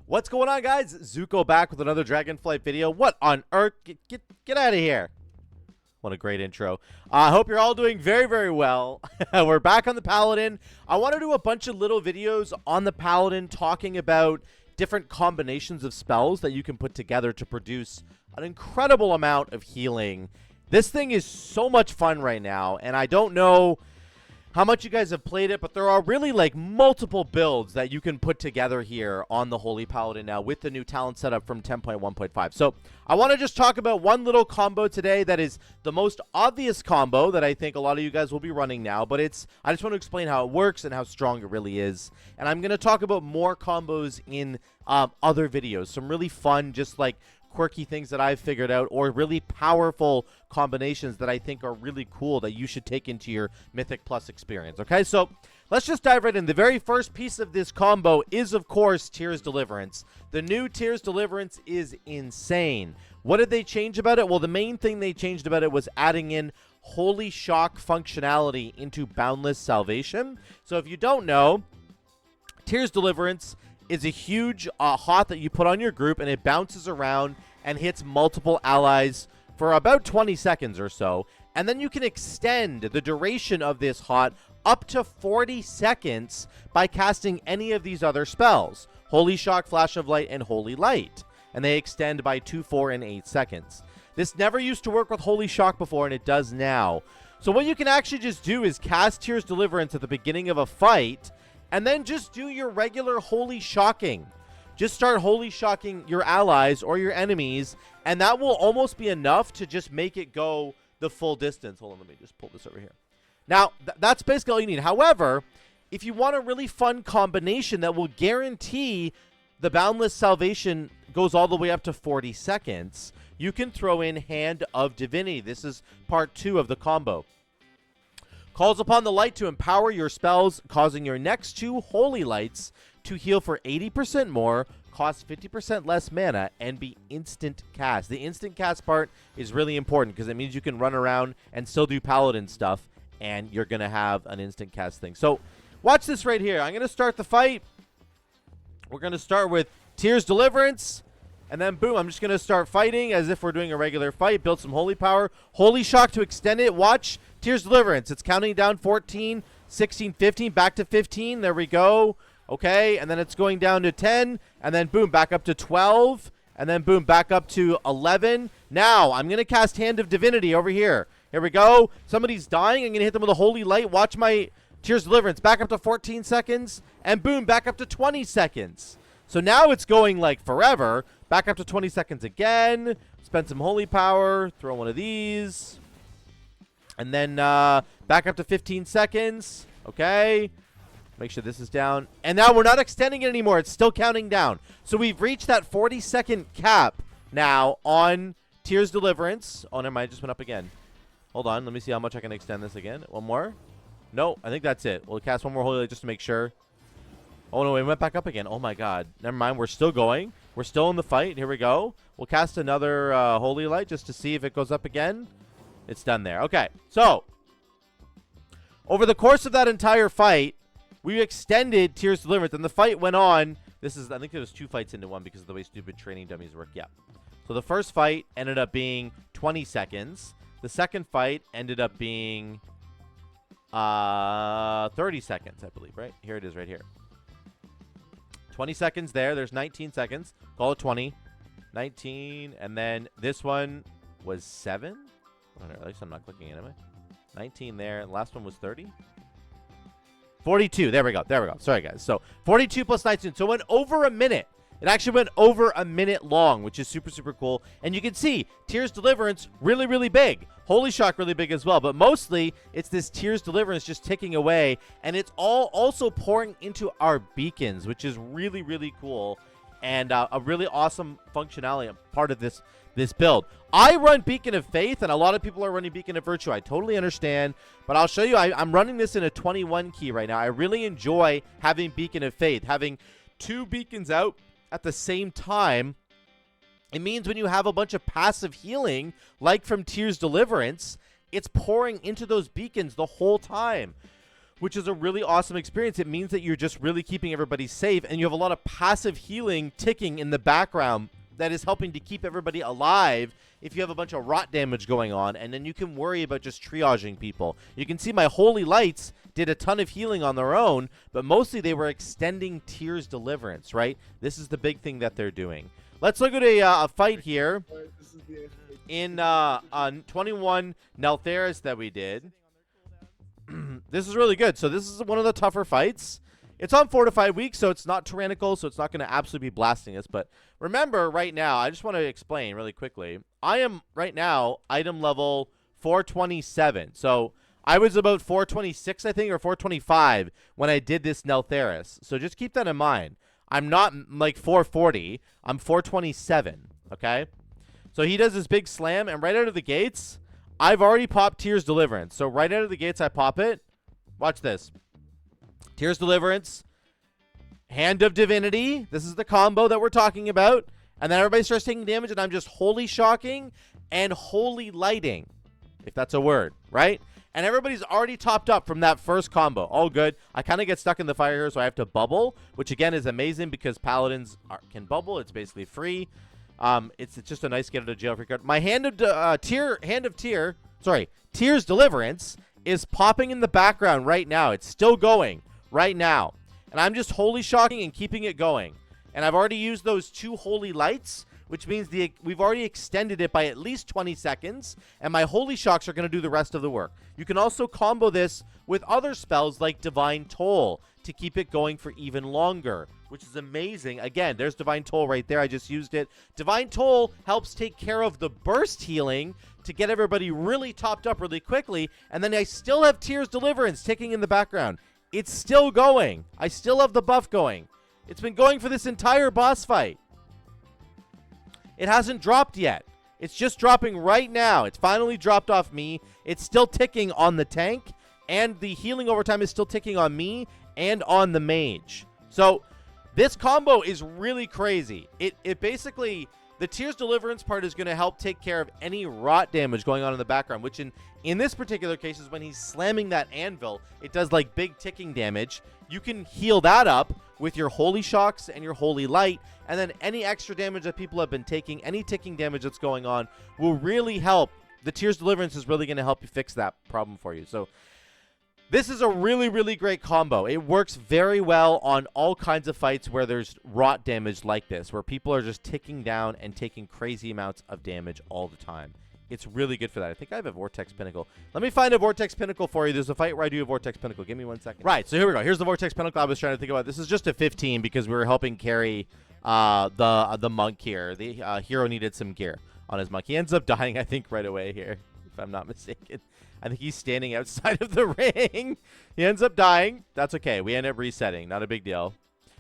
What's going on, guys? Zuko back with another Dragonflight video. What on earth? Get out of here. What a great intro. I hope you're all doing very, very well. We're back on the Paladin. I want to do a bunch of little videos on the Paladin talking about different combinations of spells that you can put together to produce an incredible amount of healing. This thing is so much fun right now, and I don't know how much you guys have played it, but there are really like multiple builds that you can put together here on the Holy Paladin now with the new talent setup from 10.1.5. So I want to just talk about one little combo today that is the most obvious combo that I think a lot of you guys will be running now, but I just want to explain how it works and how strong it really is. And I'm going to talk about more combos in other videos, some really fun, just like quirky things that I've figured out, or really powerful combinations that I think are really cool that you should take into your Mythic Plus experience. Okay, so let's just dive right in. The very first piece of this combo is, of course, Tears Deliverance. The new Tears Deliverance is insane. What did they change about it? Well, the main thing they changed about it was adding in Holy Shock functionality into Boundless Salvation. So if you don't know, Tears Deliverance is a huge hot that you put on your group, and it bounces around and hits multiple allies for about 20 seconds or so. And then you can extend the duration of this hot up to 40 seconds by casting any of these other spells: Holy Shock, Flash of Light, and Holy Light. And they extend by 2, 4, and 8 seconds. This never used to work with Holy Shock before, and it does now. So what you can actually just do is cast Tears Deliverance at the beginning of a fight, and then just do your regular Holy Shocking. Just start Holy Shocking your allies or your enemies, and that will almost be enough to just make it go the full distance. Hold on, let me just pull this over here. Now, that's basically all you need. However, if you want a really fun combination that will guarantee the Boundless Salvation goes all the way up to 40 seconds, you can throw in Hand of Divinity. This is part 2 of the combo. Calls upon the light to empower your spells, causing your next 2 holy lights to heal for 80% more, cost 50% less mana, and be instant cast. The instant cast part is really important because it means you can run around and still do Paladin stuff, and you're going to have an instant cast thing. So watch this right here. I'm going to start the fight. We're going to start with Tears Deliverance, and then boom, I'm just going to start fighting as if we're doing a regular fight. Build some holy power. Holy Shock to extend it. Watch Tears Deliverance. It's counting down 14, 16, 15, back to 15. There we go. Okay, and then it's going down to 10, and then boom, back up to 12, and then boom, back up to 11. Now, I'm going to cast Hand of Divinity over here. Here we go. Somebody's dying. I'm going to hit them with a Holy Light. Watch my Tears Deliverance. Back up to 14 seconds, and boom, back up to 20 seconds. So now it's going like forever. Back up to 20 seconds again. Spend some holy power. Throw one of these. And then back up to 15 seconds. Okay. Make sure this is down. And now we're not extending it anymore. It's still counting down. So we've reached that 40-second cap now on Tears Deliverance. Oh, never mind. It just went up again. Hold on. Let me see how much I can extend this again. One more. No, I think that's it. We'll cast one more holy light just to make sure. Oh, no, it went back up again. Oh, my God. Never mind. We're still going. We're still in the fight. Here we go. We'll cast another holy light just to see if it goes up again. It's done there. Okay. So, over the course of that entire fight, we extended Tears Deliverance, and the fight went on. I think there was 2 fights into one because of the way stupid training dummies work. Yeah. So, the first fight ended up being 20 seconds. The second fight ended up being 30 seconds, I believe, right? Here it is right here. 20 seconds there. There's 19 seconds. Call it 20. 19. And then this one was 7. At least I'm not clicking it, am I? 19 there. The last one was 30. 42. There we go. There we go. Sorry, guys. So 42 plus 19. So it went over a minute. It actually went over a minute long, which is super, super cool. And you can see Tears Deliverance really, really big. Holy Shock really big as well. But mostly, it's this Tears Deliverance just ticking away. And it's all also pouring into our beacons, which is really, really cool. And a really awesome functionality, part of this build. I run Beacon of Faith, and a lot of people are running Beacon of Virtue. I totally understand. But I'll show you, I'm running this in a 21 key right now. I really enjoy having Beacon of Faith. Having 2 beacons out at the same time, it means when you have a bunch of passive healing, like from Tears Deliverance, it's pouring into those beacons the whole time. which is a really awesome experience. It means that you're just really keeping everybody safe, and you have a lot of passive healing ticking in the background that is helping to keep everybody alive if you have a bunch of rot damage going on, and then you can worry about just triaging people. You can see my Holy Lights did a ton of healing on their own, but mostly they were extending Tears Deliverance, right? This is the big thing that they're doing. Let's look at a fight here in on 21 Neltharus that we did. This is really good. So this is one of the tougher fights. It's on 4 to 5 weeks, so it's not tyrannical, so it's not going to absolutely be blasting us. But remember, right now, I just want to explain really quickly. I am, right now, item level 427. So I was about 426, I think, or 425 when I did this Neltharus. So just keep that in mind. I'm not like 440. I'm 427, okay? So he does this big slam, and right out of the gates, I've already popped Tears Deliverance. So right out of the gates, I pop it. Watch this. Tears Deliverance, Hand of Divinity. This is the combo that we're talking about. And then everybody starts taking damage, and I'm just Holy Shocking and Holy Lighting, if that's a word, right? And everybody's already topped up from that first combo. All good. I kind of get stuck in the fire here, so I have to bubble, which, again, is amazing because Paladins can bubble. It's basically free. It's just a nice get out of jail free card. My Tears Deliverance is popping in the background right now. It's still going right now. And I'm just Holy Shocking and keeping it going. And I've already used those 2 Holy Lights, which means we've already extended it by at least 20 seconds. And my Holy Shocks are going to do the rest of the work. You can also combo this with other spells like Divine Toll to keep it going for even longer, which is amazing. Again, there's Divine Toll right there. I just used it. Divine Toll helps take care of the burst healing to get everybody really topped up really quickly. And then I still have Tears Deliverance ticking in the background. It's still going. I still have the buff going. It's been going for this entire boss fight. It hasn't dropped yet. It's just dropping right now. It's finally dropped off me. It's still ticking on the tank, and the healing over time is still ticking on me and on the mage. So this combo is really crazy. It basically, the Tears Deliverance part is going to help take care of any rot damage going on in the background, which in this particular case is when he's slamming that anvil. It does like big ticking damage. You can heal that up with your Holy Shocks and your Holy Light, and then any extra damage that people have been taking, any ticking damage that's going on, will really help. The Tears Deliverance is really going to help you fix that problem for you. So this is a really, really great combo. It works very well on all kinds of fights where there's rot damage like this, where people are just ticking down and taking crazy amounts of damage all the time. It's really good for that. I think I have a Vortex Pinnacle. Let me find a Vortex Pinnacle for you. There's a fight where I do a Vortex Pinnacle. Give me 1 second. Right, so here we go. Here's the Vortex Pinnacle I was trying to think about. This is just a 15 because we were helping carry the monk here. The hero needed some gear on his monk. He ends up dying, I think, right away here, if I'm not mistaken. I think he's standing outside of the ring. He ends up dying. That's okay. We end up resetting. Not a big deal.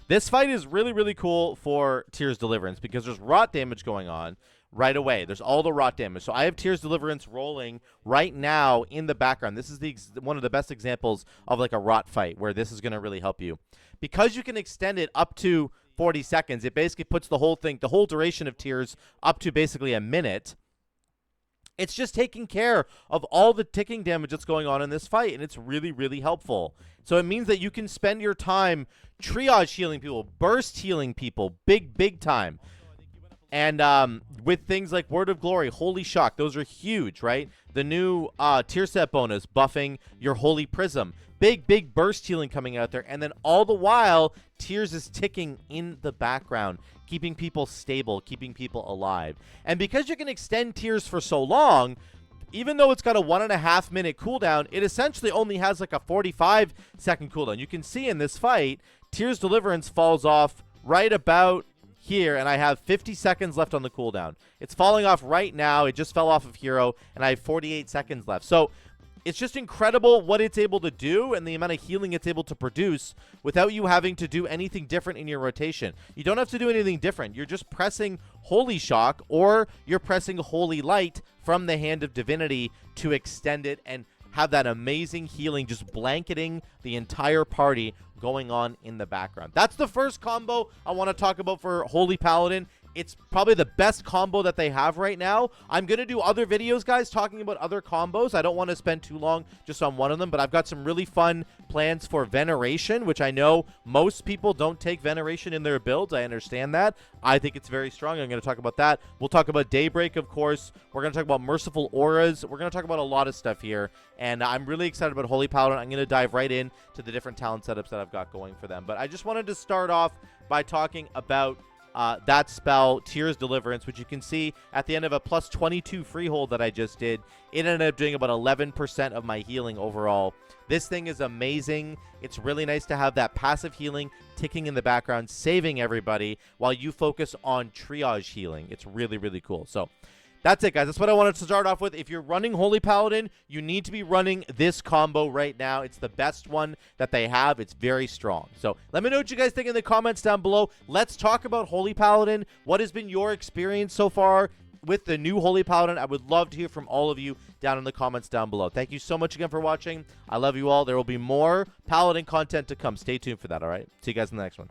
This fight is really, really cool for Tears Deliverance because there's rot damage going on right away. There's all the rot damage. So I have Tears Deliverance rolling right now in the background. This is one of the best examples of like a rot fight where this is going to really help you. Because you can extend it up to 40 seconds, it basically puts the whole thing, the whole duration of Tears up to basically a minute. It's just taking care of all the ticking damage that's going on in this fight, and it's really, really helpful. So it means that you can spend your time triage healing people, burst healing people, big time. And with things like Word of Glory, Holy Shock, those are huge, right? The new tier set bonus, buffing your Holy Prism. Big burst healing coming out there. And then all the while, Tears is ticking in the background, keeping people stable, keeping people alive. And because you can extend Tears for so long, even though it's got a 1.5 minute cooldown, it essentially only has like a 45-second cooldown. You can see in this fight, Tears Deliverance falls off right about here, and I have 50 seconds left on the cooldown. It's falling off right now. It just fell off of hero, and I have 48 seconds left. So it's just incredible what it's able to do and the amount of healing it's able to produce without you having to do anything different in your rotation. You don't have to do anything different. You're just pressing Holy Shock, or you're pressing Holy Light from the Hand of Divinity to extend it and have that amazing healing just blanketing the entire party going on in the background. That's the first combo I want to talk about for Holy Paladin. It's probably the best combo that they have right now. I'm going to do other videos, guys, talking about other combos. I don't want to spend too long just on one of them, but I've got some really fun plans for Veneration, which I know most people don't take Veneration in their builds. I understand that. I think it's very strong. I'm going to talk about that. We'll talk about Daybreak, of course. We're going to talk about Merciful Auras. We're going to talk about a lot of stuff here, and I'm really excited about Holy Paladin. I'm going to dive right in to the different talent setups that I've got going for them. But I just wanted to start off by talking about that spell, Tears Deliverance, which you can see at the end of a plus 22 freehold that I just did. It ended up doing about 11% of my healing overall. This thing is amazing. It's really nice to have that passive healing ticking in the background, saving everybody while you focus on triage healing. It's really, really cool. So that's it, guys. That's what I wanted to start off with. If you're running Holy Paladin, you need to be running this combo right now. It's the best one that they have. It's very strong. So let me know what you guys think in the comments down below. Let's talk about Holy Paladin. What has been your experience so far with the new Holy Paladin? I would love to hear from all of you down in the comments down below. Thank you so much again for watching. I love you all. There will be more Paladin content to come. Stay tuned for that, all right? See you guys in the next one.